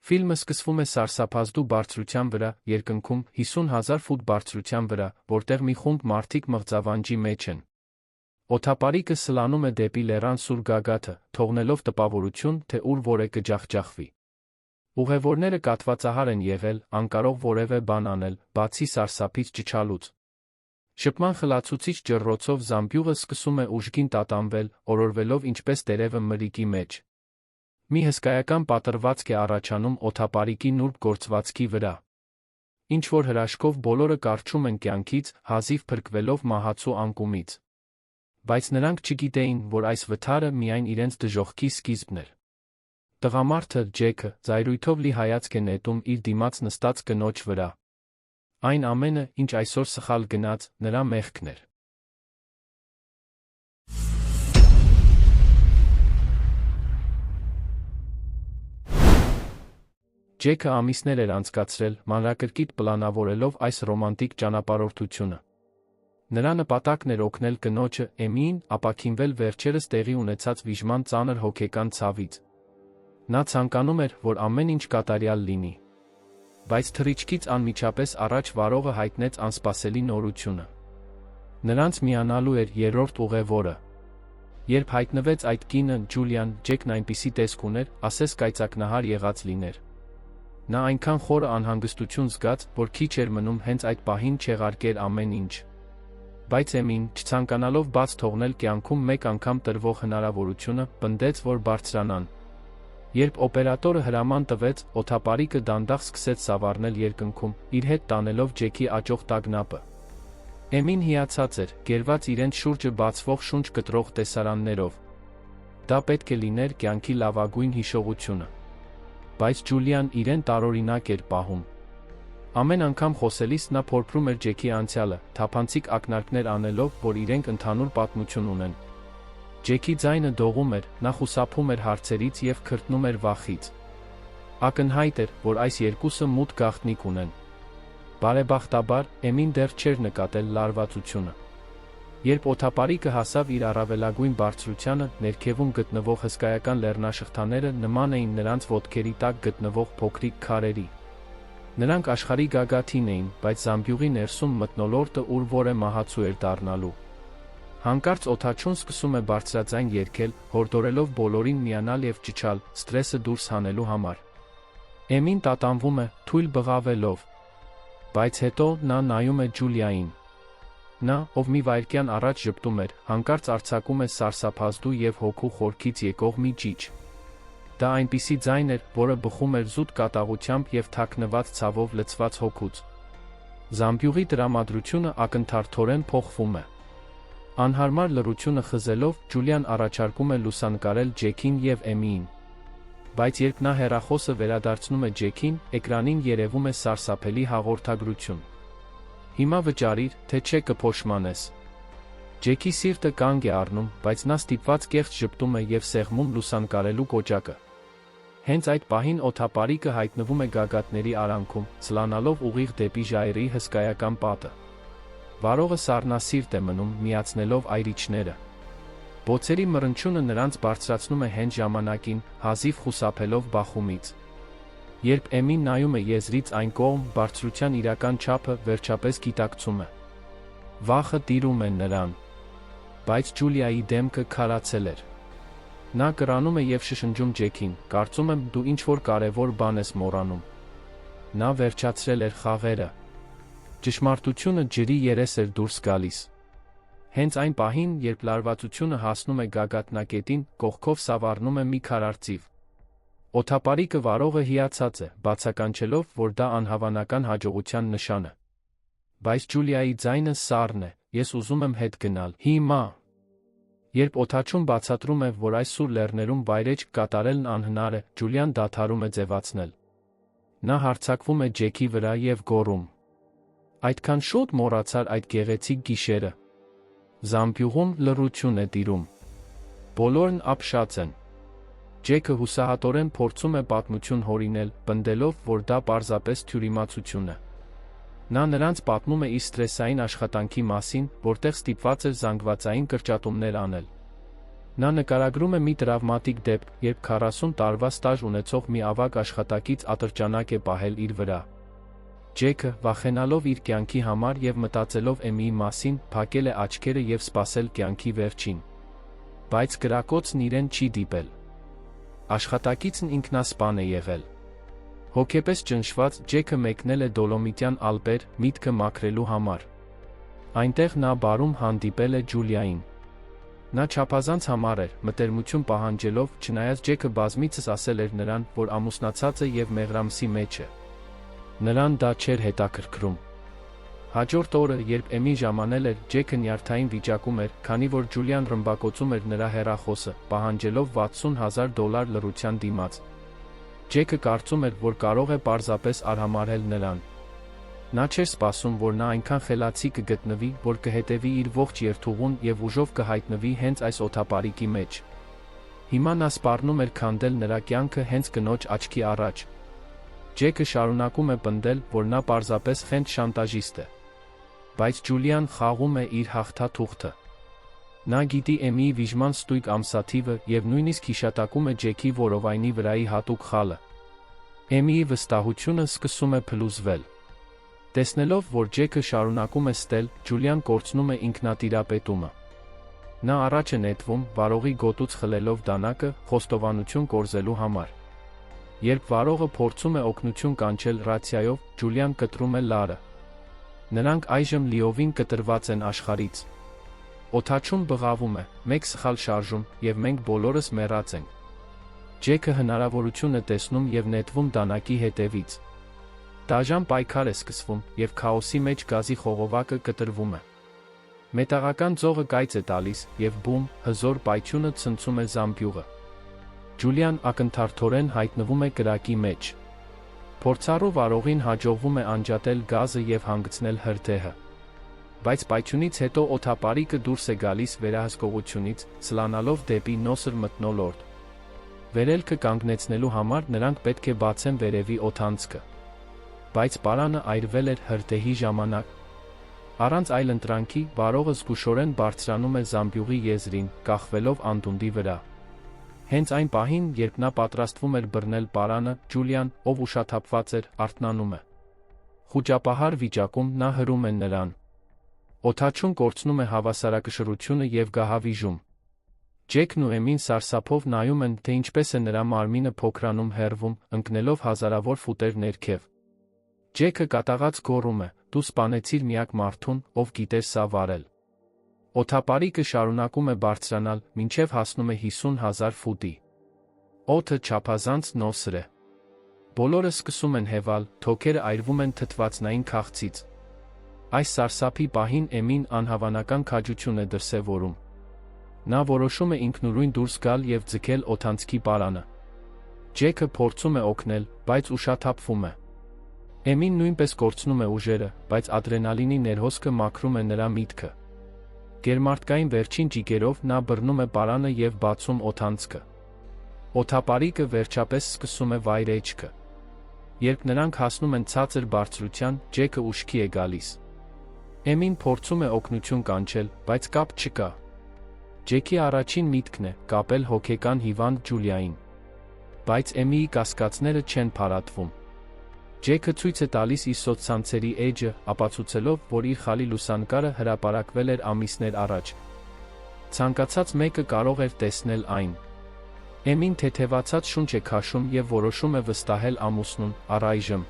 Ֆիլմը սկսվում է սարսափազդու բարձրության վրա, երկնքում 50,000 ֆուտ բարձրության վրա, որտեղ մի խումբ մարդիկ մղձավանջի մեջ են։ Օդապարիկը սլանում է դեպի լեռան սուր գագաթը, թողնելով տպավորություն, թե ուր որ է կջախջախվի։ Ուղևորները կատվածահար են եղել, անկարող որևէ բան անել, բացի սարսափից ճչալուց։ Շփման խլացուցիչ ջռոցով զամբյուղը սկսում է ուժգին տատանվել, օրորվելով ինչպես տերևը մրրիկի մեջ։ Մի հսկայական պատրվածք է առաջանում օդապարիկի նուրբ գործվածքի վրա։ Ինչ-որ հրաշքով բոլորը կառչում են կյանքից, հազիվ փրկվելով մահացու անկումից։ Բայց նրանք չգիտեին, որ այս վթարը միայն իրենց դժոխքի սկիզբն էր։ Տղամարդը, Ջեքը, զայրույթով լի հայացք է նետում իր դիմաց նստած կնոջ վրա։ Այն ամենը, ինչ այսօր սխալ գնաց, նրա մեղքն էր։ Ջեքը ամիսներ էր անցկացրել, մանրակրկիտ պլանավորելով այս ռոմանտիկ ճանապարհորդությունը։ Նրա նպատակն էր օգնել կնոջը, Էմիին, ապաքինվել վերջերս տեղի ունեցած վիժման ծանր հոգեկան ցավից։ Նա ցանկանում էր, որ ամեն ինչ կատարյալ լինի։ Բայց թռիչքից անմիջապես առաջ վարողը հայտնեց անսպասելի նորությունը։ Նրանց միանալու էր երրորդ ուղևորը։ Երբ հայտնվեց այդ կինը, Ջուլիան, Ջեկն այնպիսի տեսք ուներ, ասես կայծակնահար եղած լիներ։ Նա այնքան խորը անհանգստություն զգաց, որ քիչ էր մնում հենց այդ պահին չեղարկեր ամեն ինչ։ Բայց Էմին, չցանկանալով բաց թողնել կյանքում մեկ անգամ տրվող հնարավորությունը, պնդեց, որ բարձրանան։ Երբ օպերատորը հրաման տվեց, օդապարիկը դանդաղ սկսեց սավառնել երկնքում, իր հետ տանելով Ջեքի աճող տագնապը։ Էմին հիացած էր, գերված իրենց շուրջը բացվող շունչ կտրող տեսարաններով։ Դա պետք է լիներ կյանքի լավագույն հիշողությունը։ Բայց Ջուլիան իրեն տարօրինակ էր պահում։ Ամեն անգամ խոսելիս նա փորփրում էր Ջեքի անցյալը, թափանցիկ ակնարկներ անելով, որ իրենք ընդհանուր պատմություն ունեն։ Ջեքի ձայնը դողում էր, նա խուսափում էր հարցերից և քրտնում էր վախից։ Ակնհայտ էր, որ այս երկուսը մութ գաղտնիք ունեն։ Բարեբախտաբար, Էմին դեռ չէր նկատել լարվածությունը։ Երբ օդապարիկը հասավ իր առավելագույն բարձրությանը, ներքևում գտնվող հսկայական լեռնաշղթաները նման էին նրանց ոտքերի տակ գտնվող փոքրիկ քարերի։ Նրանք աշխարհի գագաթին էին, բայց զամբյուղի ներսում մթնոլորտը ուր որ է մահացու էր դառնալու։ Հանկարծ օդաչուն սկսում է բարձրաձայն երգել, հորդորելով բոլորին միանալ և ճչալ, սթրեսը դուրս հանելու համար։ Էմին տատանվում է, թույլ բղավելով։ Բայց հետո նա նայում է Ջուլիային։ Նա, ով մի վայրկյան առաջ ժպտում էր, հանկարծ արձակում է սարսափազդու և հոգու խորքից եկող մի ճիչ։ Դա այնպիսի ձայն էր, որը բխում էր զուտ կատաղությամբ և թաքնված ցավով լցված հոգուց։ Զամբյուղի տրամադրությունը ակնթարթորեն փոխվում է։ Անհարմար լռությունը խզելով, Ջուլիան առաջարկում է լուսանկարել Ջեքին և Էմիին։ Բայց երբ նա հեռախոսը վերադարձնում է Ջեքին, էկրանին երևում է սարսափելի հաղորդագրություն։ Հիմա վճարիր, թե չէ կփոշմանես։ Ջեքի սիրտը կանգ է առնում, բայց նա ստիպված կեղծ ժպտում է և սեղմում լուսանկարելու կոճակը։ Հենց այդ պահին օդապարիկը հայտնվում է գագաթների արանքում, սլանալով ուղիղ դեպի ժայռի հսկայական պատը։ Վարողը սառնասիրտ է մնում, միացնելով այրիչները։ Բոցերի մռնչյունը նրանց բարձրացնում է հենց ժամանակին, հազիվ խուսափելով բախումից։ Երբ Էմին նայում է եզրից այն կողմ, բարձրության իրական չափը վերջապես գիտակցում է։ Վախը տիրում է նրան։ Բայց Ջուլիայի դեմքը քարացել էր։ Նա կռանում է և շշնջում Ջեքին, կարծում եմ դու ինչ-որ կարևոր բան ես մոռանում։ Նա վերջացրել էր խաղերը։ Ճշմարտությունը ջրի երես էր դուրս գալիս։ Հենց այն պահին, երբ լարվածությունը հասնում է գագաթնակետին, կողքով սավառնում է մի քարարծիվ։ Օդապարիկը վարողը հիացած է, բացականչելով, որ դա անհավանական հաջողության նշան է։ Բայց Ջուլիայի ձայնը սառն է, ես ուզում եմ հետ գնալ, հիմա։ Երբ օդաչուն բացատրում է, որ այս սուր լեռներում վայրէջք կատարելն անհնար է, Ջուլիան դադարում է ձևացնել։ Նա հարձակվում է Ջեքի վրա և գոռում. Այդքան շուտ մոռացար այդ գեղեցիկ գիշերը։ Զամբյուղում լռություն է տիրում։ Բոլորն ապշած են։ Ջեքը հուսահատորեն փորձում է պատմություն հորինել, պնդելով, որ դա պարզապես թյուրիմացություն է։ Նա նրանց պատմում է իր սթրեսային աշխատանքի մասին, որտեղ ստիպված էր զանգվածային կրճատումներ անել։ Նա նկարագրում է մի տրավմատիկ դեպք, երբ 40 տարվա ստաժ ունեցող մի ավագ աշխատակից ատրճանակ է պահել իր վրա։ Ջեքը, վախենալով իր կյանքի համար եւ մտածելով Էմիի մասին, փակել է աչքերը եւ սպասել կյանքի վերջին։ Բայց կրակոցն իրեն չի դիպել։ Աշխատակիցն ինքնասպան է եղել։ Հոգեպես ճնշված, Ջեքը մեկնել է Դոլոմիտյան Ալպեր, միտքը մաքրելու համար։ Այնտեղ նա բարում հանդիպել է Ջուլիային։ Նա չափազանց համառ էր, մտերմություն պահանջելով, չնայած Ջեքը բազմիցս ասել էր նրան, որ ամուսնացած է եւ մեղրամսի մեջ է։ Նրան դա չէր հետաքրքրում։ Հաջորդ օրը, երբ Էմին ժամանել էր, Ջեքը նյարդային վիճակում էր, քանի որ Ջուլիան ռմբակոծում էր նրա հեռախոսը, պահանջելով $60,000 լռության դիմաց։ Ջեքը կարծում էր, որ կարող է պարզապես արհամարհել նրան։ Նա չէր սպասում, որ նա այնքան խելացի կգտնվի, որ կհետևի իր ողջ երթուղուն եւ ուժով կհայտնվի հենց այս օդապարիկի մեջ։ Հիմա նա սպառնում էր քանդել նրա կյանքը հենց կնոջ աչքի առաջ։ Ջեքը շարունակում է պնդել, որ նա պարզապես խենթ շանտաժիստ է։ Բայց Ջուլիան խաղում է իր հաղթաթուղթը։ Նա գիտի Էմիի վիժման ստույգ ամսաթիվը եւ նույնիսկ հիշատակում է Ջեքի որովայնի վրայի հատուկ խալը։ Էմիի վստահությունը սկսում է փլուզվել։ Տեսնելով, որ Ջեքը շարունակում է ստել, Ջուլիան կորցնում է ինքնատիրապետումը։ Նա առաջ է նետվում, վարողի գոտուց խլելով դանակը, խոստովանություն կորզելու համար։ Երբ վարողը փորձում է օգնություն կանչել ռացիայով, Ջուլիան կտրում է լարը։ Նրանք այժմ լիովին կտրված են աշխարհից։ Օդաչուն բղավում է, մեկ սխալ շարժում, եւ մենք բոլորս մեռած ենք։ Ջեքը հնարավորություն է տեսնում եւ նետվում դանակի հետևից։ Դաժան պայքար է սկսվում, եւ քաոսի մեջ գազի խողովակը կտրվում է։ Մետաղական ձողը կայծ է տալիս, եւ բում, հզոր պայթյունը ցնցում է զամբյուղը։ Ջուլիան ակնթարթորեն հայտնվում է կրակի մեջ։ Փորձառու վարողին հաջողվում է անջատել գազը եւ հանգցնել հրդեհը։ Բայց պայթյունից հետո օդապարիկը դուրս է գալիս վերահսկողությունից, սլանալով դեպի նոսր մթնոլորտ։ Վերելքը կանգնեցնելու համար նրանք պետք է բացեն վերևի օդանցքը։ Բայց պարանը այրվել էր հրդեհի ժամանակ։ Առանց այլընտրանքի, վարողը զգուշորեն բարձրանում է զամբյուղի եզրին, կախվելով անդունդի վրա։ Հենց այն պահին, երբ նա պատրաստվում էր բռնել պարանը, Ջուլիան, ով ուշաթափված էր, արթնանում է։ Խուճապահար վիճակում նա հրում է նրան։ Օդաչուն կորցնում է հավասարակշռությունը եւ գահավիժում։ Ջեքն ու Էմին սարսափով նայում են, թե ինչպես է նրա մարմինը փոքրանում հեռվում, ընկնելով հազարավոր ֆուտեր ներքև։ Ջեքը կատաղած գոռում է. «Դու սպանեցիր միակ մարդուն, ով գիտեր սա վարել»։ Օդապարիկը շարունակում է բարձրանալ, մինչև հասնում է 50,000 ֆուտի։ Օդը չափազանց նոսր է։ Բոլորը սկսում են հևալ, թոքերը այրվում են թթվածնային քաղցից։ Այս սարսափի պահին Էմին անհավանական քաջություն է դրսևորում։ Նա որոշում է ինքնուրույն դուրս գալ եւ ձգել օդանցքի պարանը։ Ջեքը փորձում է օգնել, բայց ուշաթափվում է։ Էմին նույնպես կորցնում է ուժերը, բայց ադրենալինի ներհոսքը մաքրում է նրա միտքը։ Գերմարտկային վերջին ճիգերով նա բռնում է պարանը եւ բացում օդանցքը։ Օդապարիկը վերջապես սկսում է վայրեջքը։ Երբ նրանք հասնում են ցածր բարձրության, Ջեքը ուշքի է գալիս։ Էմին փորձում է օգնություն կանչել, բայց կապ չկա։ Ջեքի առաջին միտքն է կապել հոգեկան հիվանդ Ջուլիային։ Բայց Էմիի կասկածները չեն փարատվում։ Ջեքը ցույց է տալիս իր սոցցանցերի էջը, ապացուցելով, որ իր խալի լուսանկարը հրապարակվել էր ամիսներ առաջ։ Ցանկացած մեկը կարող էր տեսնել այն։ Էմին թեթևացած շունչ է քաշում եւ որոշում է վստահել ամուսնուն, առայժմ։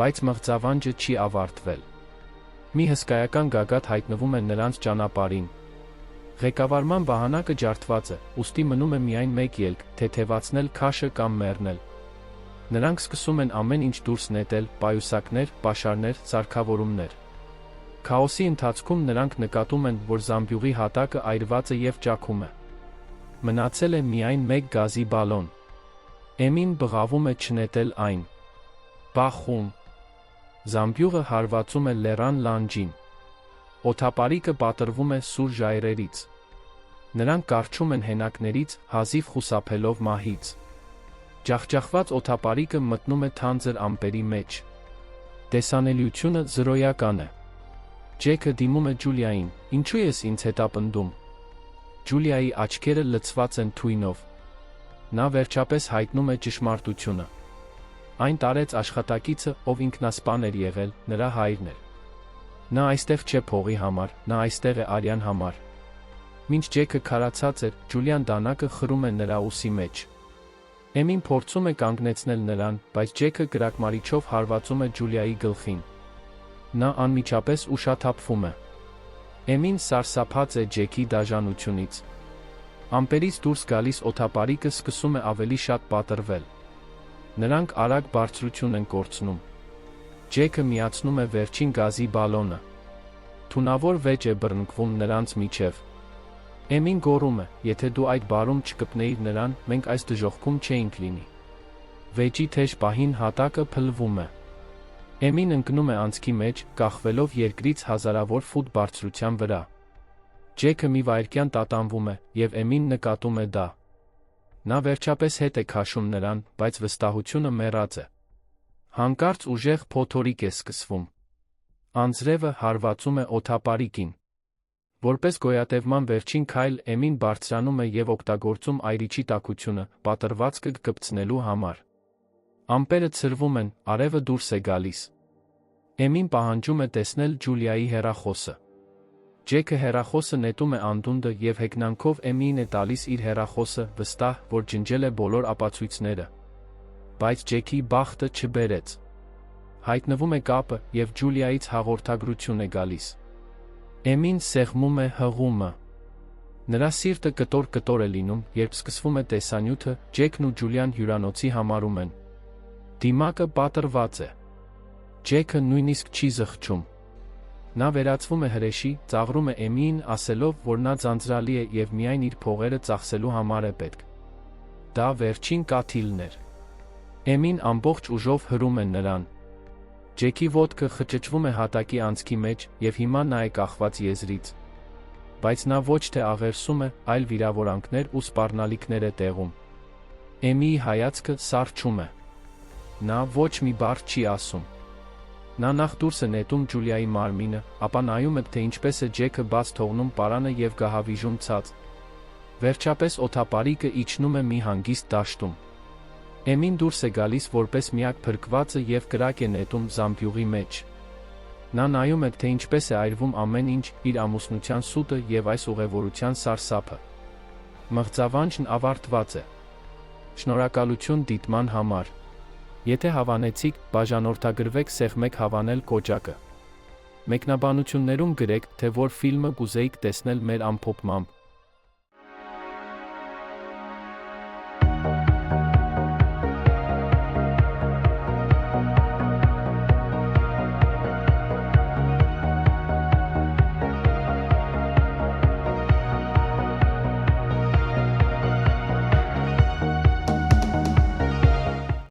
Բայց մղձավանջը չի ավարտվել։ Մի հսկայական գագաթ հայտնվում է նրանց ճանապարհին։ Ղեկավարման վահանակը ջարդված է, ուստի մնում է միայն մեկ ելք՝ թեթևացնել քաշը կամ մեռնել։ Նրանք սկսում են ամեն ինչ դուրս նետել՝ պայուսակներ, պաշարներ, սարքավորումներ։ Քաոսի ընթացքում նրանք նկատում են, որ զամբյուղի հատակը այրված է եւ ճաքում է։ Մնացել է միայն մեկ գազի բալոն։ Էմին բղավում է չնետել այն։ Բախում։ Զամբյուղը հարվածում է լեռան լանջին։ Օդապարիկը պատրվում է սուր ժայռերից։ Նրանք կառչում են հենակներից, հազիվ խուսափելով մահից։ Ջախջախված օդապարիկը մտնում է թանձր ամպերի մեջ։ Տեսանելիությունը զրոյական է։ Ջեքը դիմում է Ջուլիային. «Ինչու ես ինձ հետապնդում»։ Ջուլիայի աչքերը լցված են թույնով։ Նա վերջապես հայտնում է ճշմարտությունը։ Այն տարեց աշխատակիցը, ով ինքնասպան էր եղել, նրա հայրն էր։ Նա այստեղ չէ փողի համար, նա այստեղ է արյան համար։ Մինչ Ջեքը քարացած էր, Ջուլիան դանակը խրում է նրա ուսի մեջ։ Էմին փորձում է կանգնեցնել նրան, բայց Ջեքը կրակմարիչով հարվածում է Ջուլիայի գլխին։ Նա անմիջապես ուշաթափվում է։ Էմին սարսափած է Ջեքի դաժանությունից։ Ամպերից դուրս գալիս օդապարիկը սկսում է ավելի շատ պատռվել։ Նրանք արագ բարձրություն են կորցնում։ Ջեքը միացնում է վերջին գազի բալոնը։ Թունավոր վեճ է բռնկվում նրանց միջև։ Էմին գոռում է, եթե դու այդ բարում չկպնեիր նրան, մենք այս դժոխքում չէինք լինի։ Վեճի թեժ պահին հատակը փլվում է։ Էմին ընկնում է անցքի մեջ, կախվելով երկրից հազարավոր ֆուտ բարձրության վրա։ Ջեքը մի վայրկյան տատանվում է, եւ Էմին նկատում է դա։ Նա վերջապես հետ է քաշում նրան, բայց վստահությունը մեռած է։ Հանկարծ ուժեղ փոթորիկ է սկսվում։ Անձրևը հարվածում է օդապարիկին։ Որպես գոյատևման վերջին քայլ Էմին բարձրանում է եւ օգտագործում այրիչի տաքությունը, պատրվածքը կպցնելու համար։ Ամպերը ցրվում են, արևը դուրս է գալիս։ Էմին պահանջում է տեսնել Ջուլիայի հեռախոսը։ Ջեքը հեռախոսը նետում է անդունդը եւ հեգնանքով Էմիին է տալիս իր հեռախոսը, վստահ, որ ջնջել է բոլոր ապացույցները։ Բայց Ջեքի բախտը չբերեց։ Հայտնվում է կապը, եւ Ջուլիայից հաղորդագրություն է գալիս։ Էմին սեղմում է հղումը։ Նրա սիրտը կտոր-կտոր է լինում, երբ սկսվում է տեսանյութը, Ջեքն ու Ջուլիան հյուրանոցի համարում են։ Դիմակը պատռված է։ Ջեքը նույնիսկ չի զղջում։ Նա վերածվում է հրեշի, ծաղրում է Էմիին, ասելով, որ նա ձանձրալի է եւ միայն իր փողերը ծախսելու համար է պետք։ Դա վերջին կաթիլն էր։ Էմին ամբողջ ուժով հրում է նրան։ Ջեքի ոտքը խճճվում է հատակի անցքի մեջ, եւ հիմա նա է կախված եզրից։ Բայց նա ոչ թե աղերսում է, այլ վիրավորանքներ ու սպառնալիքներ է տեղում։ Էմիի հայացքը սառչում է։ Նա ոչ մի բառ չի ասում։ Նա նախ դուրս է նետում Ջուլիայի մարմինը, ապա նայում է, թե ինչպես է Ջեքը բաց թողնում պարանը եւ գահավիժում ցած։ Վերջապես օդապարիկը իջնում է մի հանգիստ դաշտում։ Էմին դուրս է գալիս որպես միակ փրկվածը եւ կրակ է նետում զամբյուղի մեջ։ Նա նայում է, թե ինչպես է այրվում ամեն ինչ, իր ամուսնության սուտը եւ այս ուղևորության սարսափը։ Մղձավանջն ավարտված է։ Շնորհակալություն դիտման համար։ Եթե հավանեցիք, բաժանորդագրվեք սեղմեք հավանել կոճակը։ Մեկնաբանություններում գրեք, թե որ ֆիլմը կուզեիք տեսնել մեր ամփոփմամբ։